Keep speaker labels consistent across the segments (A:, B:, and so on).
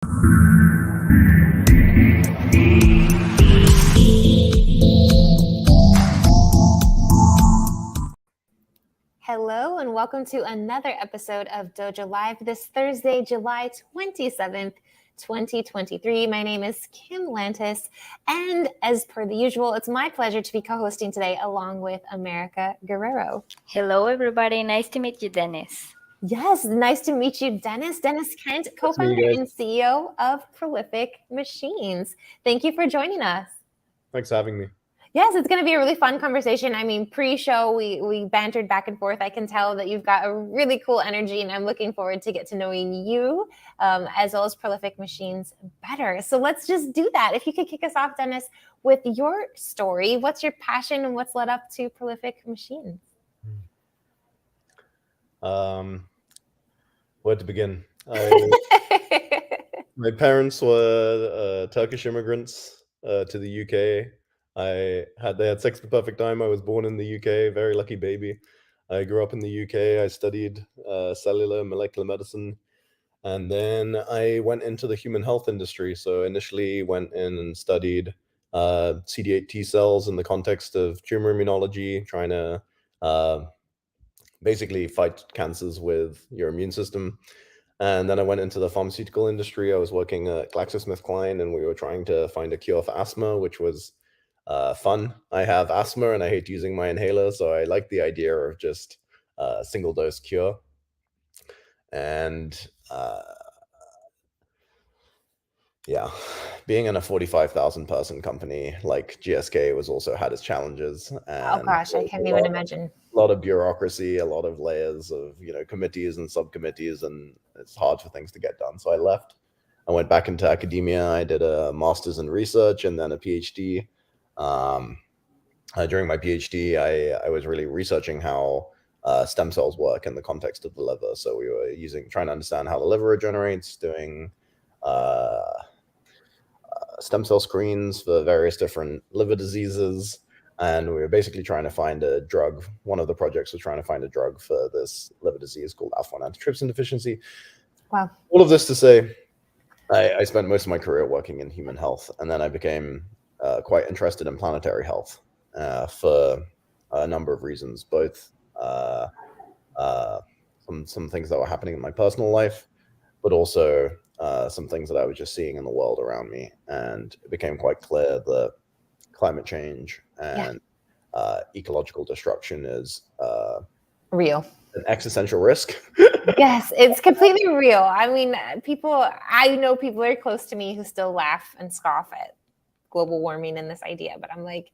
A: Hello and welcome to another episode of Dojo Live this Thursday, July 27th, 2023. My name is Kim Lantis, and as per the usual, it's my pleasure to be co-hosting today along with America Guerrero.
B: Hello, everybody. Nice to meet you, Deniz.
A: Yes, nice to meet you, Deniz. Deniz Kent, co-founder and CEO of Prolific Machines. Thank you for joining us.
C: Thanks for having me.
A: Yes, it's going to be a really fun conversation. I mean, pre-show, we bantered back and forth. I can tell that you've got a really cool energy, and I'm looking forward to get to knowing you as well as Prolific Machines better. So let's just do that. If you could kick us off, Deniz, with your story. What's your passion and what's led up to Prolific Machines?
C: Where to begin? My parents were Turkish immigrants to the UK. They had sex at the perfect time. I was born in the UK, very lucky baby. I grew up in the UK. I studied cellular molecular medicine, and then I went into the human health industry. So initially went in and studied CD8 T cells in the context of tumor immunology, trying to basically fight cancers with your immune system. And then I went into the pharmaceutical industry. I was working at GlaxoSmithKline, and we were trying to find a cure for asthma, which was fun. I have asthma and I hate using my inhaler, so I like the idea of just a single dose cure. And being in a 45,000 person company like GSK was also had its challenges. And
A: oh gosh, I can't even imagine.
C: A lot of bureaucracy, a lot of layers of committees and subcommittees, and it's hard for things to get done. So I left. I went back into academia. I did a master's in research and then a PhD. During my PhD, I was really researching how stem cells work in the context of the liver. So we were trying to understand how the liver regenerates, doing stem cell screens for various different liver diseases. And we were basically trying to find a drug. One of the projects was trying to find a drug for this liver disease called alpha-1 antitrypsin deficiency.
A: Wow.
C: All of this to say, I spent most of my career working in human health, and then I became quite interested in planetary health for a number of reasons, both some things that were happening in my personal life, but also some things that I was just seeing in the world around me. And it became quite clear that climate change and ecological destruction is
A: real.
C: An existential risk.
A: Yes, it's completely real. I mean, I know people very close to me who still laugh and scoff at global warming and this idea, but I'm like,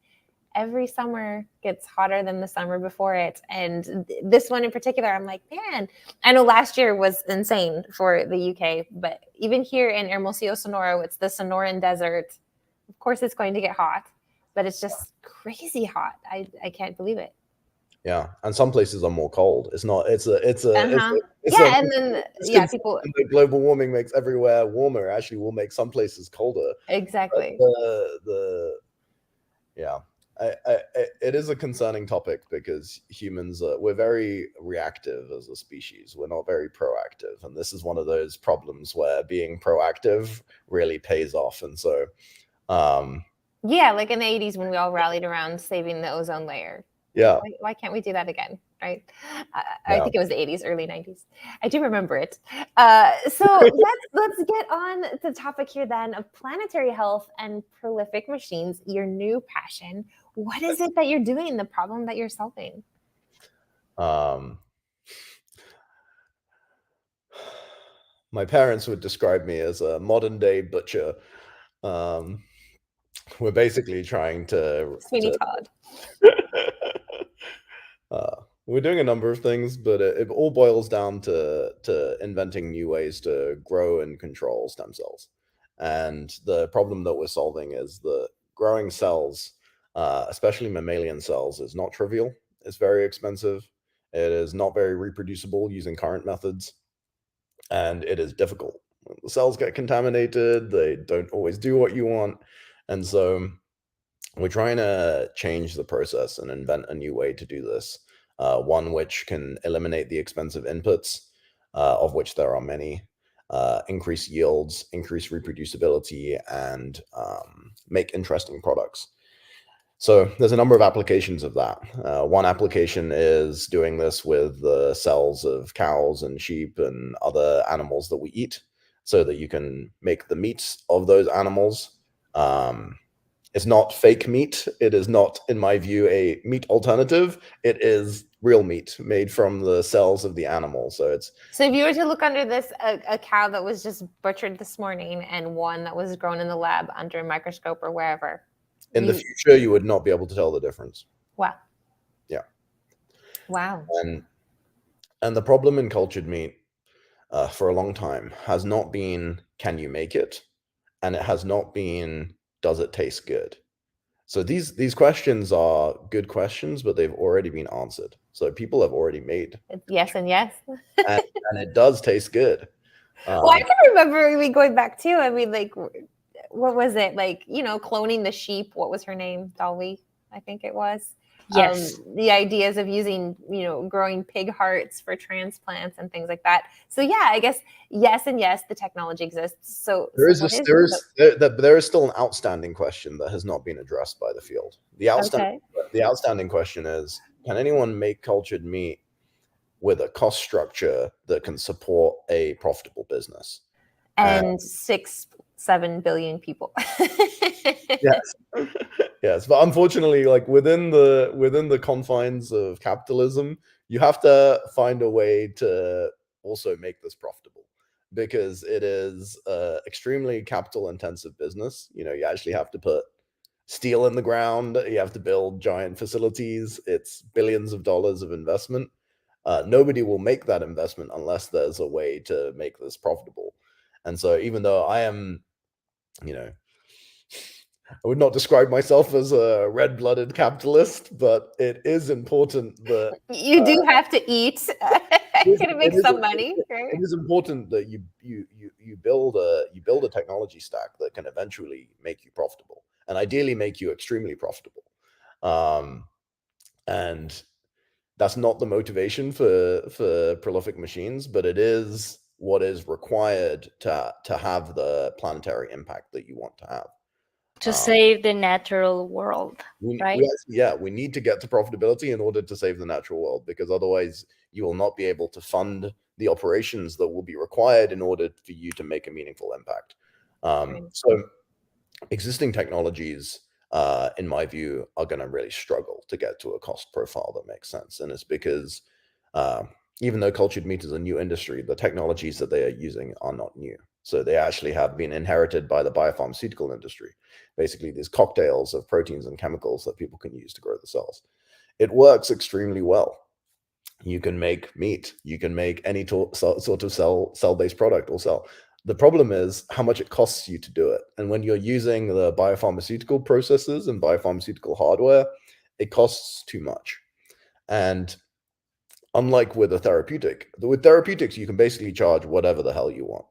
A: every summer gets hotter than the summer before it. And this one in particular, I'm like, man, I know last year was insane for the UK, but even here in Hermosillo, Sonora, it's the Sonoran Desert. Of course, it's going to get hot, but it's just crazy hot. I can't believe it.
C: Yeah, and some places are more cold. It's not. People. Global warming makes everywhere warmer. Actually, will make some places colder.
A: Exactly.
C: It is a concerning topic because humans we're very reactive as a species. We're not very proactive, and this is one of those problems where being proactive really pays off. And so,
A: like in the 80s when we all rallied around saving the ozone layer.
C: Yeah.
A: Why can't we do that again, right? I think it was the 80s, early 90s. I do remember it. So let's get on the topic here then of planetary health and Prolific Machines, your new passion. What is it that you're doing, the problem that you're solving?
C: My parents would describe me as a modern day butcher. We're basically trying to...
A: Sweeney Todd.
C: We're doing a number of things, but it all boils down to inventing new ways to grow and control stem cells. And the problem that we're solving is that growing cells, especially mammalian cells, is not trivial. It's very expensive. It is not very reproducible using current methods. And it is difficult. When the cells get contaminated, they don't always do what you want. And so we're trying to change the process and invent a new way to do this. One which can eliminate the expensive inputs, of which there are many, increase yields, increase reproducibility, and make interesting products. So there's a number of applications of that. One application is doing this with the cells of cows and sheep and other animals that we eat, so that you can make the meats of those animals. It's not fake meat. It is not, in my view, a meat alternative. It is real meat made from the cells of the animal. So it's
A: So if you were to look under this, a cow that was just butchered this morning and one that was grown in the lab under a microscope or wherever.
C: in the future, you would not be able to tell the difference.
A: Wow.
C: Yeah.
A: Wow.
C: And the problem in cultured meat for a long time has not been, can you make it? And it has not been, does it taste good? So these questions are good questions, but they've already been answered. So people have already made
A: Yes and yes.
C: and it does taste good.
A: Well, I can remember me going back too. I mean, like, what was it? Like, you know, cloning the sheep. What was her name? Dolly, I think it was.
B: Yes.
A: The ideas of using, you know, growing pig hearts for transplants and things like that. So yeah, I guess yes and yes, the technology exists. So
C: there is still an outstanding question that has not been addressed by the field. The outstanding question is, can anyone make cultured meat with a cost structure that can support a profitable business?
A: And 6-7 billion people.
C: Yes. Yes, but unfortunately, like within the confines of capitalism, you have to find a way to also make this profitable, because it is extremely capital intensive business. You know, you actually have to put steel in the ground, you have to build giant facilities. It's billions of dollars of investment. Nobody will make that investment unless there's a way to make this profitable. And so even though I am, you know, I would not describe myself as a red-blooded capitalist, but it is important that
A: you do have to eat. Gonna make some money. Right?
C: It is important that you build a technology stack that can eventually make you profitable, and ideally make you extremely profitable. And that's not the motivation for prolific machines, but it is what is required to have the planetary impact that you want to have.
B: To save the natural world, right?
C: We need to get to profitability in order to save the natural world, because otherwise you will not be able to fund the operations that will be required in order for you to make a meaningful impact. So existing technologies, in my view, are going to really struggle to get to a cost profile that makes sense. And it's because even though cultured meat is a new industry, the technologies that they are using are not new. So they actually have been inherited by the biopharmaceutical industry. Basically, these cocktails of proteins and chemicals that people can use to grow the cells. It works extremely well. You can make meat. You can make any sort of cell-based product or cell. The problem is how much it costs you to do it. And when you're using the biopharmaceutical processes and biopharmaceutical hardware, it costs too much. And unlike with therapeutics, you can basically charge whatever the hell you want.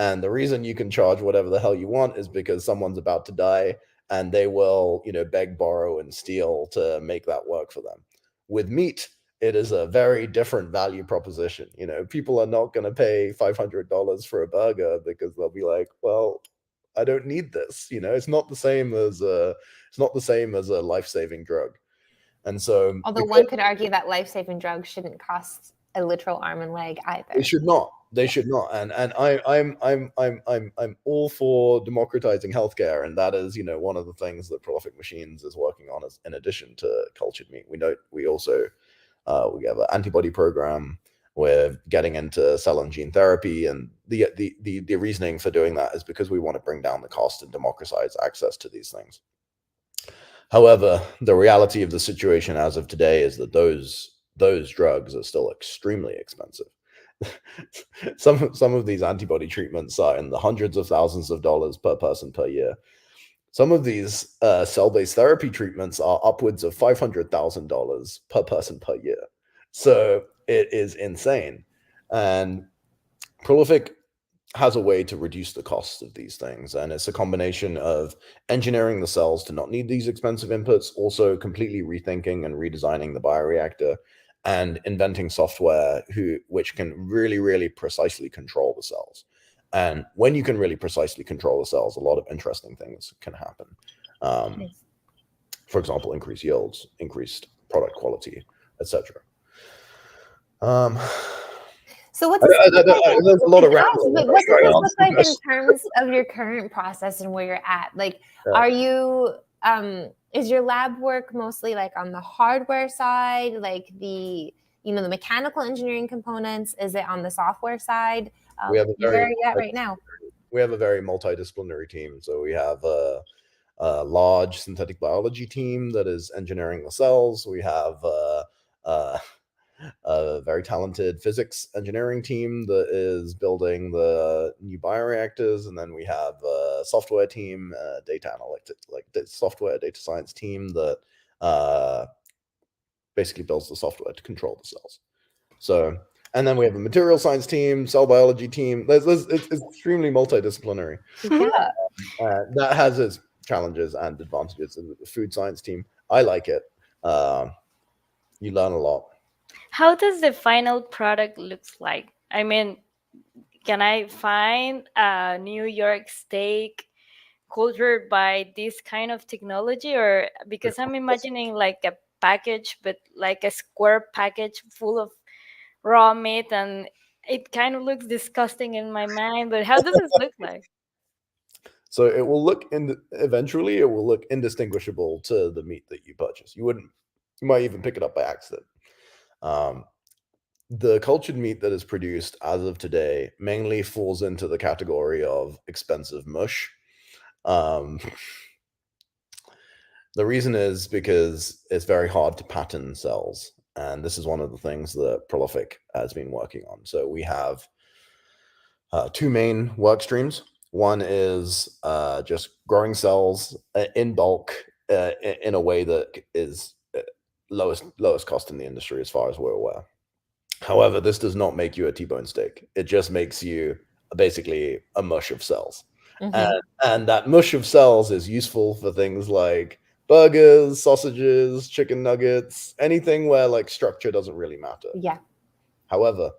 C: And the reason you can charge whatever the hell you want is because someone's about to die and they will, you know, beg, borrow, and steal to make that work for them. With meat, it is a very different value proposition. You know, people are not going to pay $500 for a burger because they'll be like, well, I don't need this. You know, it's not the same as a life-saving drug. And so,
A: although one could argue that life-saving drugs shouldn't cost a literal arm and leg either.
C: They should not. And I'm all for democratizing healthcare, and that is, you know, one of the things that Prolific Machines is working on, is in addition to cultured meat. We also we have an antibody program. We're getting into cell and gene therapy, and the reasoning for doing that is because we want to bring down the cost and democratize access to these things. However, the reality of the situation as of today is that those drugs are still extremely expensive. Some of these antibody treatments are in the hundreds of thousands of dollars per person per year. Some of these cell-based therapy treatments are upwards of $500,000 per person per year. So it is insane. And Prolific has a way to reduce the cost of these things. And it's a combination of engineering the cells to not need these expensive inputs, also completely rethinking and redesigning the bioreactor, and inventing software which can really, really precisely control the cells. And when you can really precisely control the cells, a lot of interesting things can happen. For example, increased yields, increased product quality, etc.
A: So what's this look like?
C: There's a lot of rambling.
A: What's this look like in terms of your current process and where you're at? Like, are you is your lab work mostly like on the hardware side, like the the mechanical engineering components? Is it on the software side?
C: We have
A: where are you at right now?
C: We have a very multidisciplinary team. So we have a large synthetic biology team that is engineering the cells. We have a very talented physics engineering team that is building the new bioreactors, and then we have a software team, data analytics, like the software data science team that basically builds the software to control the cells. So, and then we have a material science team, cell biology team. It's extremely multidisciplinary.
A: Yeah.
C: That has its challenges and advantages. The food science team, I like it. You learn a lot.
B: How does the final product looks like? I mean, can I find a New York steak cultured by this kind of technology? Or because I'm imagining like a package, but like a square package full of raw meat, and it kind of looks disgusting in my mind. But how does this look like?
C: So it will look eventually it will look indistinguishable to the meat that you purchase. You might even pick it up by accident. The cultured meat that is produced as of today mainly falls into the category of expensive mush. The reason is because it's very hard to pattern cells. And this is one of the things that Prolific has been working on. So we have two main work streams. One is just growing cells in bulk in a way that is lowest cost in the industry as far as we're aware. However, this does not make you a T-bone steak. It just makes you basically a mush of cells. And that mush of cells is useful for things like burgers, sausages, chicken nuggets, anything where like structure doesn't really matter.
A: Yeah.
C: However,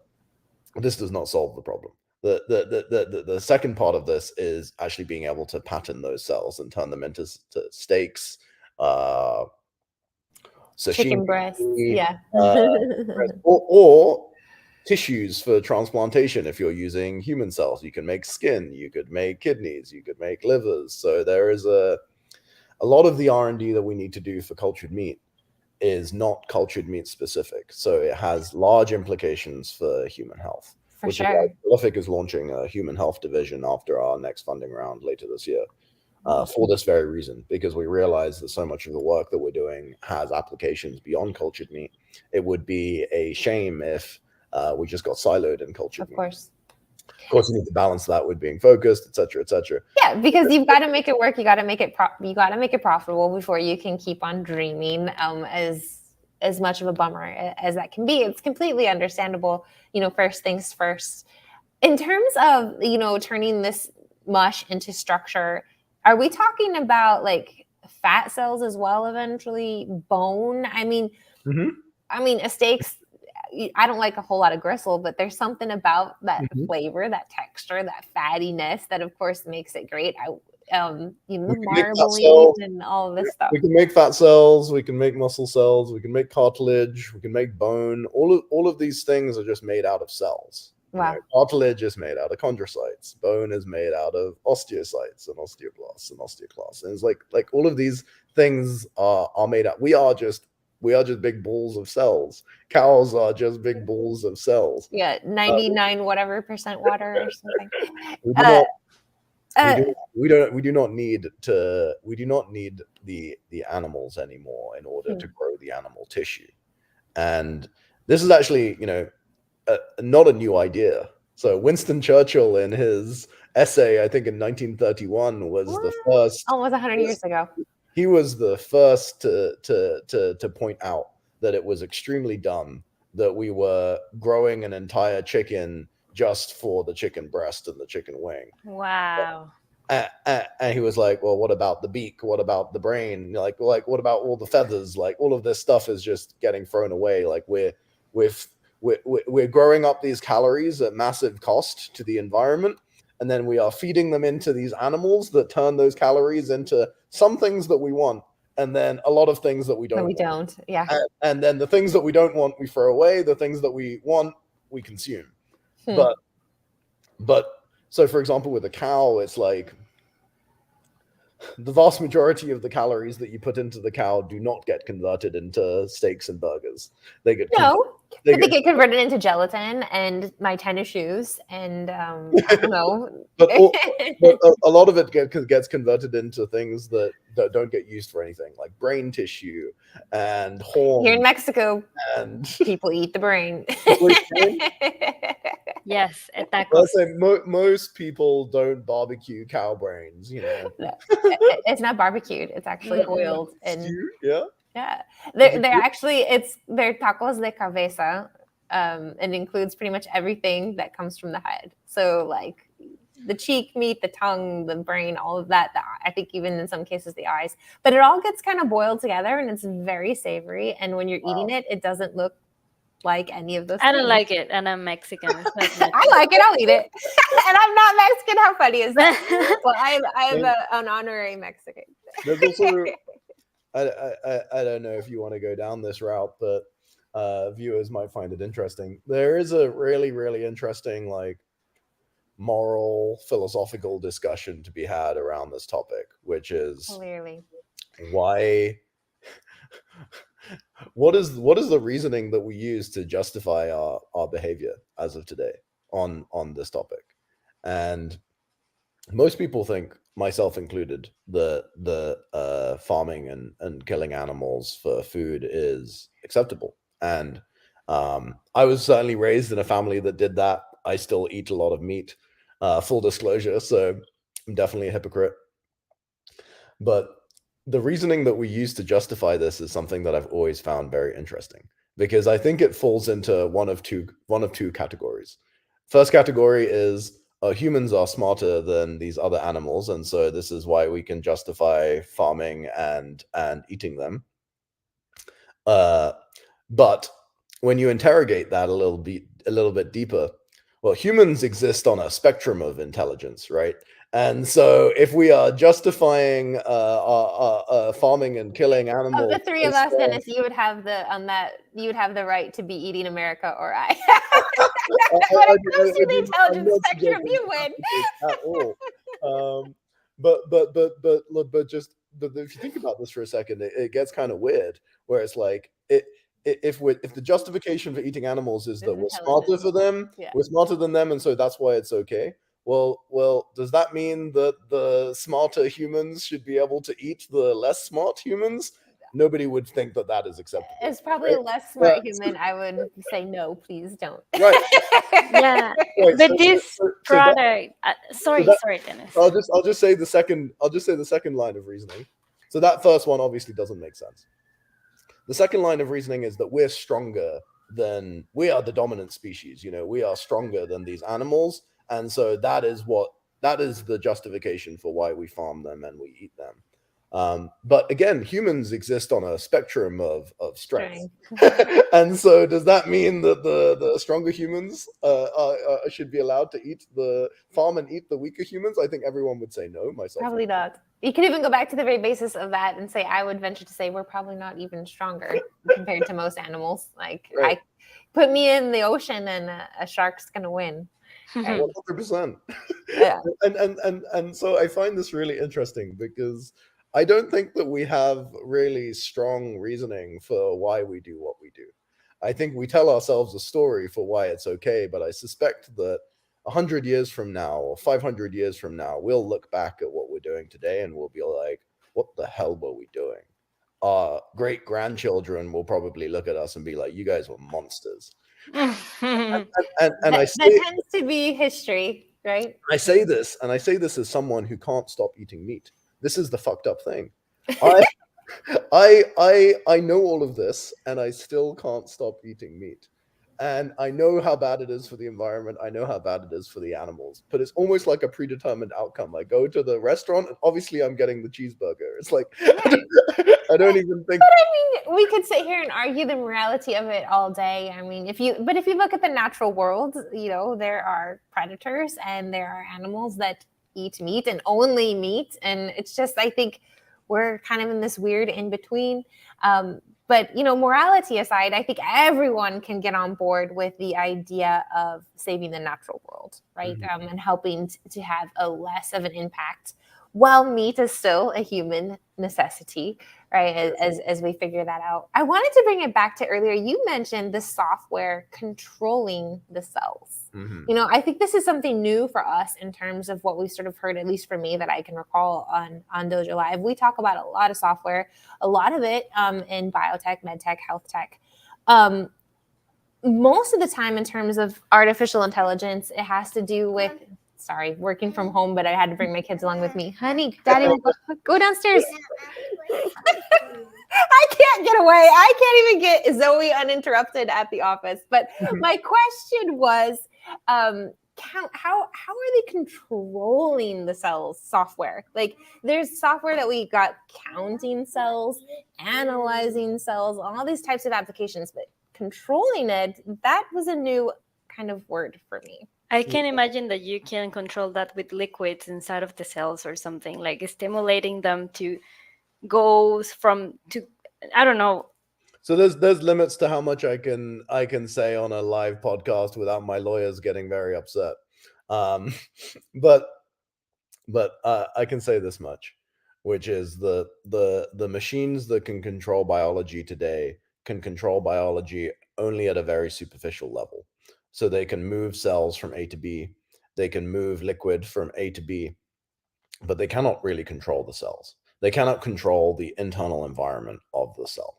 C: this does not solve the problem. The second part of this is actually being able to pattern those cells and turn them into steaks, sashimi,
A: chicken breasts, yeah,
C: or tissues for transplantation. If you're using human cells, you can make skin, you could make kidneys, you could make livers. So there is a lot of the R&D that we need to do for cultured meat is not cultured meat specific. So it has large implications for human health.
A: For sure.
C: Prolific is launching a human health division after our next funding round later this year. For this very reason, because we realize that so much of the work that we're doing has applications beyond cultured meat. It would be a shame if we just got siloed in cultured meat. Of course, you need to balance that with being focused, etc., etc.
A: Yeah, because you've got to make it work. You got to make it profitable before you can keep on dreaming. As much of a bummer as that can be, it's completely understandable. First things first. In terms of turning this mush into structure, are we talking about like fat cells as well? Eventually, bone. I mean, a steak's. I don't like a whole lot of gristle, but there's something about that flavor, that texture, that fattiness that, of course, makes it great. The marbling and all of this stuff.
C: We can make fat cells. We can make muscle cells. We can make cartilage. We can make bone. All of these things are just made out of cells.
A: Wow.
C: Cartilage is made out of chondrocytes. Bone is made out of osteocytes and osteoblasts and osteoclasts. And it's like all of these things are made out. We are just big balls of cells. Cows are just big balls of cells.
A: Yeah, 99 whatever percent water or something.
C: We do not need the animals anymore in order to grow the animal tissue. And this is actually, not a new idea. So Winston Churchill, in his essay, I think in 1931, was the first.
A: Almost 100 years ago.
C: He was the first to point out that it was extremely dumb that we were growing an entire chicken just for the chicken breast and the chicken wing.
B: Wow.
C: And he was like, well, what about the beak? What about the brain? Like what about all the feathers? Like all of this stuff is just getting thrown away. Like we're growing up these calories at massive cost to the environment. and then we are feeding them into these animals that turn those calories into some things that we want, and then a lot of things that we don't.
A: No, we
C: want.
A: don't. Yeah.
C: And then the things that we don't want, we throw away. The things that we want, we consume. But so, for example, with a cow, it's like the vast majority of the calories that you put into the cow do not get converted into steaks and burgers. They get
A: they get converted into gelatin and my tennis shoes, and I don't know.
C: but a lot of it gets converted into things that don't get used for anything, like brain tissue and horn.
A: Here in Mexico,
C: and
A: people eat the brain.
B: Yes, at tacos.
C: Well, so most people don't barbecue cow brains, you know.
A: No, it's not barbecued. It's actually boiled and
C: Stew, yeah.
A: Yeah, they're actually they're tacos de cabeza. It includes pretty much everything that comes from the head. So like the cheek meat, the tongue, the brain, all of that. I think even in some cases the eyes. But it all gets kind of boiled together, and it's very savory. And when you're eating it, it doesn't look like any of those.
B: I don't like it, and I'm Mexican. It's not
A: I like it. I'll eat it, and I'm not Mexican. How funny is that? Well, I'm an honorary Mexican.
C: There's also, I don't know if you want to go down this route, but viewers might find it interesting. There is a really, really interesting, like, moral, philosophical discussion to be had around this topic, which is
A: clearly
C: why. What is the reasoning that we use to justify our behavior as of today on this topic? And most people think, myself included, the farming and killing animals for food is acceptable. And I was certainly raised in a family that did that. I still eat a lot of meat, full disclosure, so I'm definitely a hypocrite. But the reasoning that we use to justify this is something that I've always found very interesting, because I think it falls into one of two categories. First category is humans are smarter than these other animals, and so this is why we can justify farming and eating them. But when you interrogate that a little bit deeper, well, humans exist on a spectrum of intelligence, right? And so, if we are justifying farming and killing animals,
A: of the three of us, Dennis, you would have the right to be eating America, or I. When it comes to the intelligence spectrum, you win.
C: At all. But if you think about this for a second, it gets kind of weird, where it's like if the justification for eating animals is that we're smarter for them, we're smarter than them, and so that's why it's okay. Well, does that mean that the smarter humans should be able to eat the less smart humans? Nobody would think that is acceptable.
A: It's probably a less smart human. I would say no, please don't.
C: Right.
B: Yeah. Right, but this product. Sorry, Dennis.
C: I'll just say the second line of reasoning. So that first one obviously doesn't make sense. The second line of reasoning is that we are the dominant species. You know, we are stronger than these animals. And so that is the justification for why we farm them and we eat them. But again, humans exist on a spectrum of strength. And so does that mean that the stronger humans should be allowed to farm and eat the weaker humans? I think everyone would say no, myself.
A: Probably not. You could even go back to the very basis of that and say, I would venture to say we're probably not even stronger compared to most animals. Like, right. Put me in the ocean and a shark's going to win.
C: 100%.
A: Yeah.
C: And so I find this really interesting, because I don't think that we have really strong reasoning for why we do what we do. I think we tell ourselves a story for why it's okay, but I suspect that 100 years from now or 500 years from now, we'll look back at what we're doing today and we'll be like, what the hell were we doing? Our great grandchildren will probably look at us and be like, you guys were monsters. and I say,
A: that tends to be history, right?
C: I say this as someone who can't stop eating meat. This is the fucked up thing. I know all of this, and I still can't stop eating meat. And I know how bad it is for the environment. I know how bad it is for the animals. But it's almost like a predetermined outcome. I go to the restaurant, and obviously I'm getting the cheeseburger. It's like I don't even think.
A: But I mean, we could sit here and argue the morality of it all day. I mean, if you look at the natural world, there are predators and there are animals that eat meat and only meat, and it's just, I think we're kind of in this weird in between. But morality aside, I think everyone can get on board with the idea of saving the natural world, right? And helping to have a less of an impact. While meat is still a human necessity, right? As we figure that out. I wanted to bring it back to earlier. You mentioned the software controlling the cells. I think this is something new for us in terms of what we sort of heard, at least for me, that I can recall on Dojo Live. We talk about a lot of software, a lot of it in biotech, medtech, health tech. Most of the time in terms of artificial intelligence, it has to do with, working from home, but I had to bring my kids along with me. Honey, Daddy, go downstairs. I can't get away. I can't even get Zoe uninterrupted at the office. But my question was, how are they controlling the cells software? Like, there's software that we got counting cells, analyzing cells, all these types of applications, but controlling it, that was a new kind of word for me.
B: I can imagine that you can control that with liquids inside of the cells or something, like stimulating them to go to, I don't know.
C: So there's limits to how much I can say on a live podcast without my lawyers getting very upset. But I can say this much, which is the machines that can control biology today can control biology only at a very superficial level. So they can move cells from A to B, they can move liquid from A to B, but they cannot really control the cells. They cannot control the internal environment of the cell.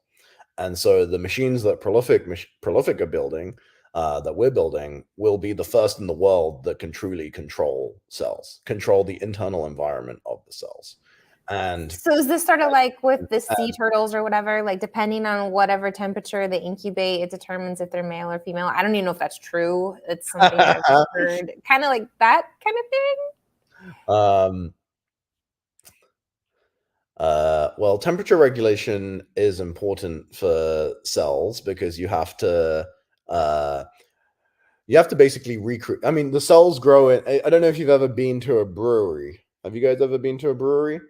C: And so the machines that Prolific are building, that we're building, will be the first in the world that can truly control cells, control the internal environment of the cells. And
A: so is this sort of like with the sea turtles or whatever, like depending on whatever temperature they incubate, it determines if they're male or female? I don't even know if that's true. It's something that I've heard, kind of like that kind of thing.
C: Well, temperature regulation is important for cells because you have to basically recreate. I mean, the cells grow in. I don't know if you've ever been to a brewery. Have you guys ever been to a brewery?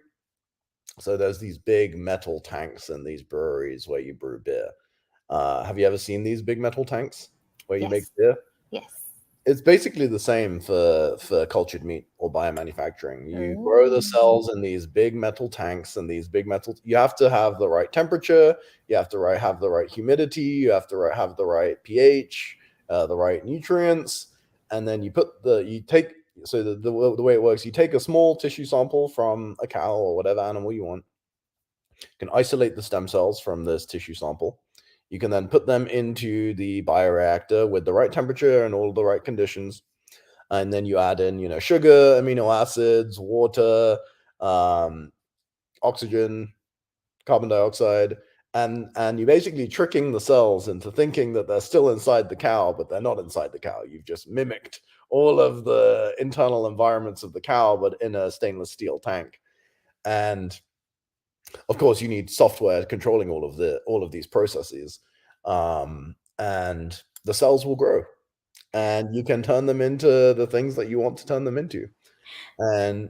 C: So there's these big metal tanks in these breweries where you brew beer. Have you ever seen these big metal tanks where you make beer?
A: Yes.
C: It's basically the same for cultured meat or biomanufacturing. You grow the cells in these big metal tanks, and these big metal. You have to have the right temperature. You have to have the right humidity. You have to have the right pH, the right nutrients, and then So the way it works, you take a small tissue sample from a cow or whatever animal you want. You can isolate the stem cells from this tissue sample. You can then put them into the bioreactor with the right temperature and all the right conditions. And then you add in, sugar, amino acids, water, oxygen, carbon dioxide, and you're basically tricking the cells into thinking that they're still inside the cow, but they're not inside the cow. You've just mimicked all of the internal environments of the cow, but in a stainless steel tank. And of course, you need software controlling all of these processes, and the cells will grow, and you can turn them into the things that you want to turn them into. And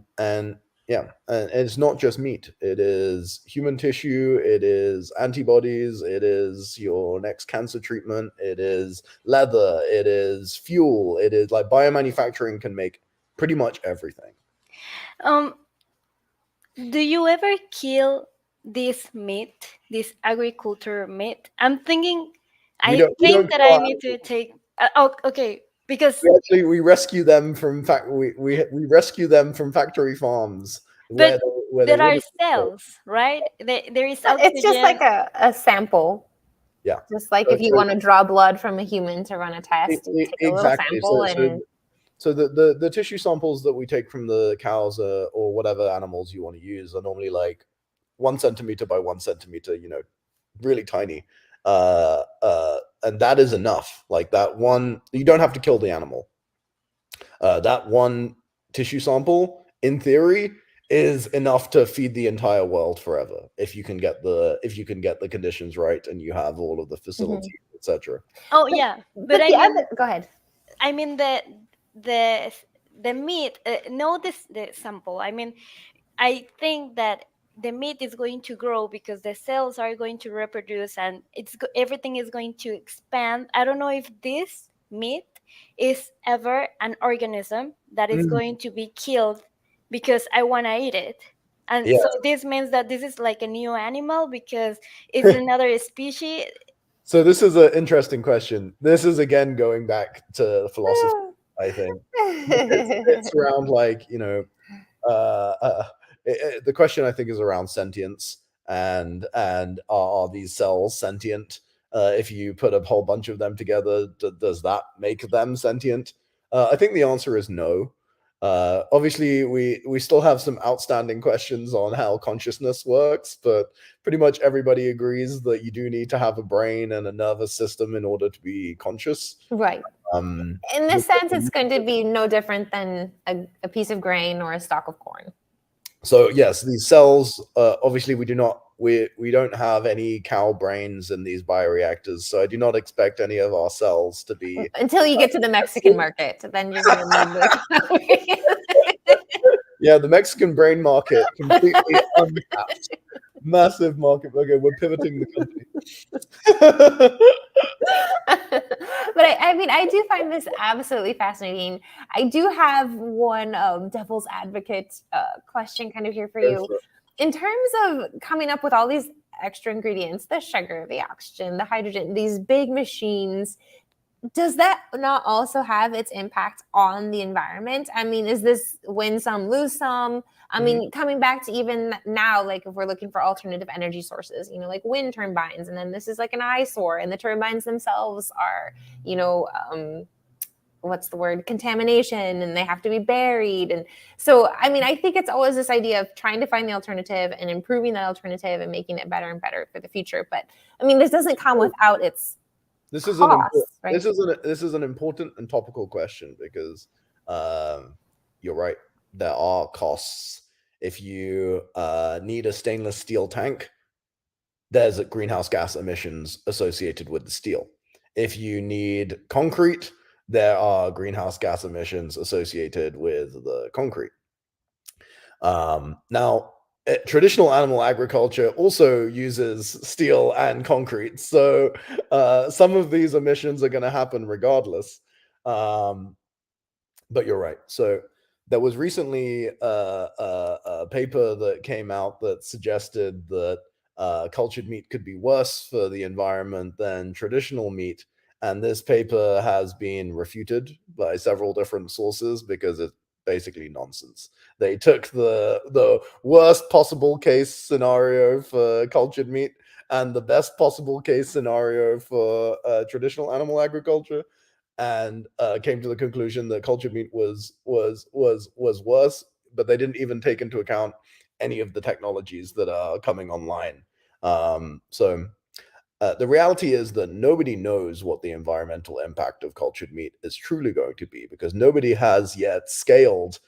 C: it's not just meat. It is human tissue. It is antibodies. It is your next cancer treatment. It is leather. It is fuel. It is like biomanufacturing can make pretty much everything.
B: Do you ever kill this meat, this agriculture meat? I'm thinking, I think that I need to take. Okay, because
C: we rescue them from we rescue them from factory farms.
B: But there are cells, right? There is oxygen.
A: It's just like a sample.
C: Yeah.
A: Just like if you want to draw blood from a human to run a test, you take a little sample
C: So the tissue samples that we take from the cows or whatever animals you want to use are normally like 1 centimeter by 1 centimeter, really tiny that is enough. Like that one, you don't have to kill the animal. That one tissue sample, in theory, is enough to feed the entire world forever if you can get the conditions right and you have all of the facilities, etc.
B: Oh yeah, but
A: the other, go ahead.
B: I mean the meat. No, the sample. I mean, I think that the meat is going to grow because the cells are going to reproduce and everything is going to expand. I don't know if this meat is ever an organism that is going to be killed because I want to eat it. And
C: Yeah.
B: so this means that this is like a new animal because it's another species.
C: So this is an interesting question. This is again going back to philosophy, I think. It's around like, the question I think is around sentience and are these cells sentient? If you put a whole bunch of them together, does that make them sentient? I think the answer is no. Obviously, we still have some outstanding questions on how consciousness works, but pretty much everybody agrees that you do need to have a brain and a nervous system in order to be conscious.
A: Right. In this sense, it's going to be no different than a piece of grain or a stalk of corn.
C: So yes, these cells, obviously we don't have any cow brains in these bioreactors, so I do not expect any of our cells to be
A: until you get to the Mexican market. Then you're going to need
C: yeah, the Mexican brain market, completely untapped. Massive market. Okay, we're pivoting the company.
A: But I mean, I do find this absolutely fascinating. I do have one devil's advocate question kind of here for you. In terms of coming up with all these extra ingredients, the sugar, the oxygen, the hydrogen, these big machines, does that not also have its impact on the environment? I mean, is this win some, lose some? I mean, coming back to even now, like if we're looking for alternative energy sources, like wind turbines, and then this is like an eyesore, and the turbines themselves are, what's the word? Contamination, and they have to be buried. And so, I mean, I think it's always this idea of trying to find the alternative and improving that alternative and making it better and better for the future. But I mean, this doesn't come without its
C: This is an important and topical question because you're right. There are costs. If you need a stainless steel tank, there's greenhouse gas emissions associated with the steel. If you need concrete, there are greenhouse gas emissions associated with the concrete. Now, traditional animal agriculture also uses steel and concrete, so some of these emissions are going to happen regardless. But you're right. So there was recently a paper that came out that suggested that cultured meat could be worse for the environment than traditional meat. And this paper has been refuted by several different sources because it's basically nonsense. They took the worst possible case scenario for cultured meat and the best possible case scenario for traditional animal agriculture, and came to the conclusion that cultured meat was worse, but they didn't even take into account any of the technologies that are coming online. So the reality is that nobody knows what the environmental impact of cultured meat is truly going to be because nobody has yet scaled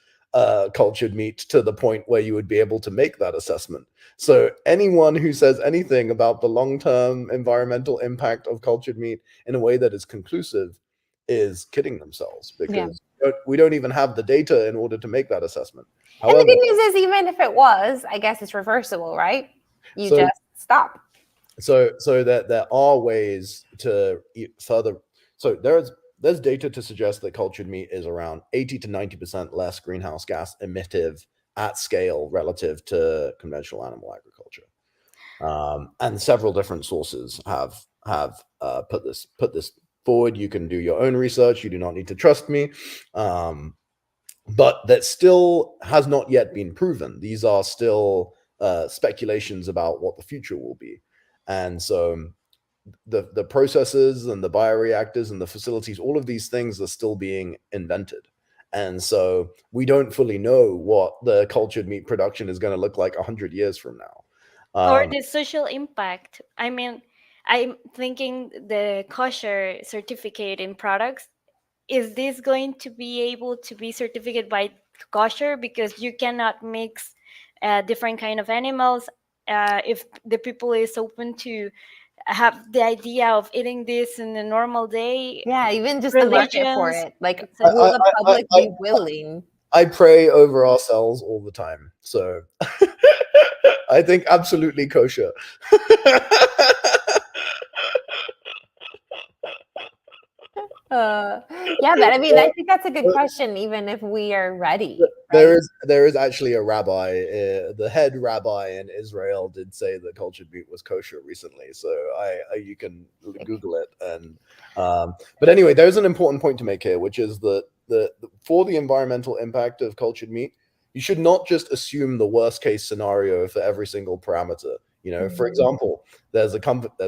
C: cultured meat to the point where you would be able to make that assessment. So anyone who says anything about the long-term environmental impact of cultured meat in a way that is conclusive is kidding themselves because we don't even have the data in order to make that assessment.
A: However, and the good news is even if it was, I guess it's reversible, right? You just stop.
C: So that there are ways to further. So there's data to suggest that cultured meat is around 80 to 90% less greenhouse gas emittive at scale relative to conventional animal agriculture. And several different sources have put this forward. You can do your own research. You do not need to trust me. But that still has not yet been proven. These are still speculations about what the future will be. And so the processes and the bioreactors and the facilities, all of these things are still being invented. And so we don't fully know what the cultured meat production is going to look like 100 years from now.
B: Or the social impact. I mean, I'm thinking the kosher certificate in products, is this going to be able to be certificated by kosher, because you cannot mix different kind of animals? If the people is open to have the idea of eating this in a normal day,
A: Yeah, even just the market for
B: religions,
A: it. Like,
B: etc.
A: will the public be willing?
C: I pray over our cells all the time, so I think absolutely kosher.
A: Yeah, but I mean, I think that's a good question, even if we are ready,
C: There
A: right?
C: is actually a rabbi, the head rabbi in Israel did say that cultured meat was kosher recently, so you can Google it. And but anyway, there's an important point to make here, which is that for the environmental impact of cultured meat, you should not just assume the worst case scenario for every single parameter. You know, for example, there's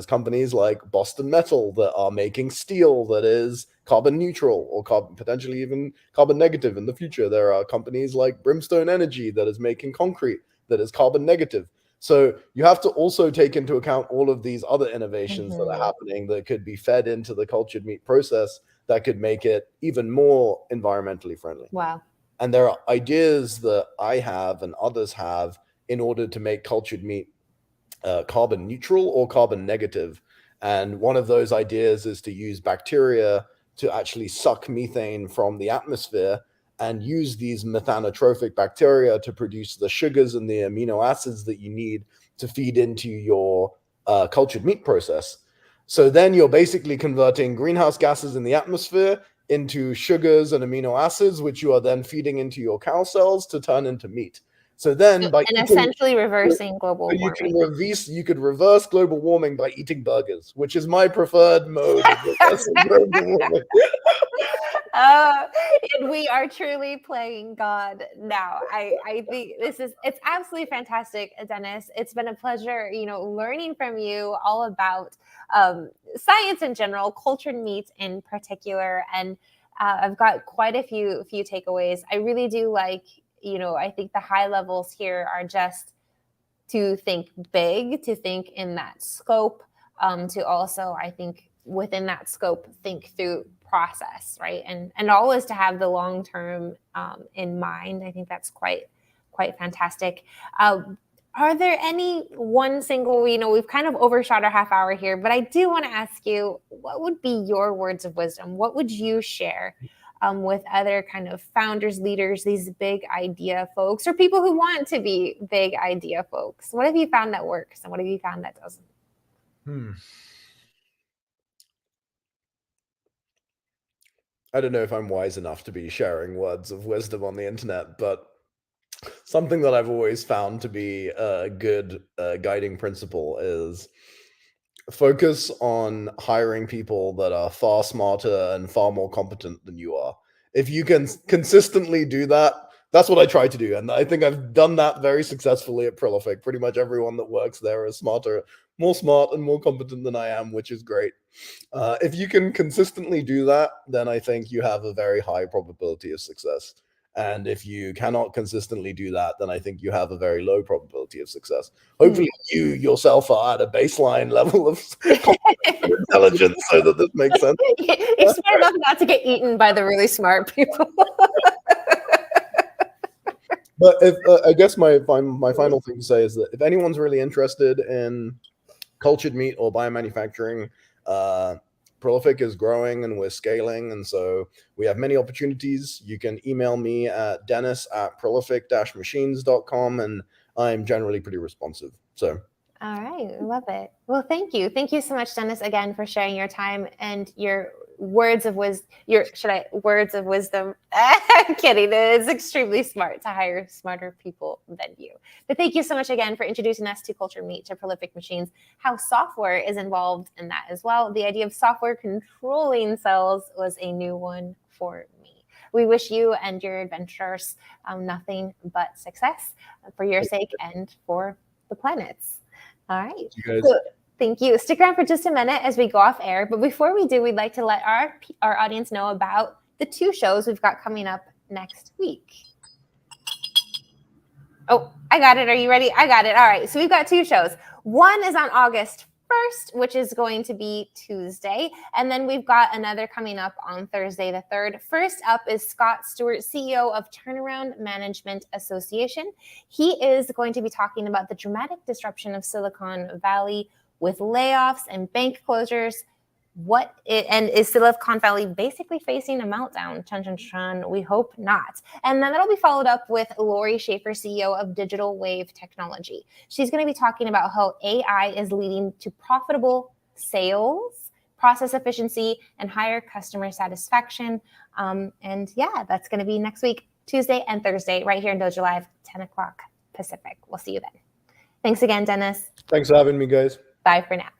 C: companies like Boston Metal that are making steel that is carbon neutral or potentially even carbon negative in the future. There are companies like Brimstone Energy that is making concrete that is carbon negative. So you have to also take into account all of these other innovations that are happening that could be fed into the cultured meat process that could make it even more environmentally friendly.
A: Wow.
C: And there are ideas that I have and others have in order to make cultured meat carbon neutral or carbon negative. And one of those ideas is to use bacteria to actually suck methane from the atmosphere and use these methanotrophic bacteria to produce the sugars and the amino acids that you need to feed into your cultured meat process. So then you're basically converting greenhouse gases in the atmosphere into sugars and amino acids, which you are then feeding into your cow cells to turn into meat. So then by
A: essentially reversing global
C: you can
A: warming.
C: you could reverse global warming by eating burgers, which is my preferred mode of reversing global warming.
A: And we are truly playing God now. I think it's absolutely fantastic, Deniz. It's been a pleasure, learning from you all about science in general, cultured meat in particular, and I've got quite a few takeaways. I really do like, I think the high levels here are just to think big, to think in that scope, to also, I think, within that scope, think through process, right? And always to have the long term in mind. I think that's quite fantastic. Are there any one single, we've kind of overshot our half hour here, but I do want to ask you, what would be your words of wisdom? What would you share with other kind of founders, leaders, these big idea folks, or people who want to be big idea folks? What have you found that works, and what have you found that doesn't?
C: I don't know if I'm wise enough to be sharing words of wisdom on the internet, but something that I've always found to be a good guiding principle is focus on hiring people that are far smarter and far more competent than you are. If you can consistently do that, that's what I try to do. And I think I've done that very successfully at Prolific. Pretty much everyone that works there is more smart and more competent than I am, which is great. If you can consistently do that, then I think you have a very high probability of success. And if you cannot consistently do that, then I think you have a very low probability of success. Hopefully you yourself are at a baseline level of intelligence so that this makes sense.
A: You're smart enough not to get eaten by the really smart people.
C: But I guess my final thing to say is that if anyone's really interested in cultured meat or biomanufacturing, Prolific is growing and we're scaling, and so we have many opportunities. You can email me at dennis@prolific-machines.com, and I'm generally pretty responsive. So
A: all right, love it. Well, thank you so much, Deniz, again, for sharing your time and your words of wisdom. Words of wisdom? I'm kidding. It's extremely smart to hire smarter people than you. But thank you so much again for introducing us to cultured meat, to Prolific Machines, how software is involved in that as well. The idea of software controlling cells was a new one for me. We wish you and your adventures nothing but success for your sake and for the planet's. All right. So, thank you. Stick around for just a minute as we go off air. But before we do, we'd like to let our audience know about the 2 shows we've got coming up next week. Oh, I got it. Are you ready? I got it. All right. So we've got 2 shows. One is on August 1st, which is going to be Tuesday. And then we've got another coming up on Thursday the 3rd. First up is Scott Stewart, CEO of Turnaround Management Association. He is going to be talking about the dramatic disruption of Silicon Valley with layoffs and bank closures. And is Silicon Valley basically facing a meltdown? Chun, chun, chun. We hope not. And then that'll be followed up with Lori Schaefer, CEO of dojolive technology. She's going to be talking about how AI is leading to profitable sales, process efficiency, and higher customer satisfaction. And yeah, that's going to be next week, Tuesday and Thursday, right here in Dojo Live, 10 o'clock Pacific. We'll see you then. Thanks again, Deniz.
C: Thanks for having me, guys.
A: Bye for now.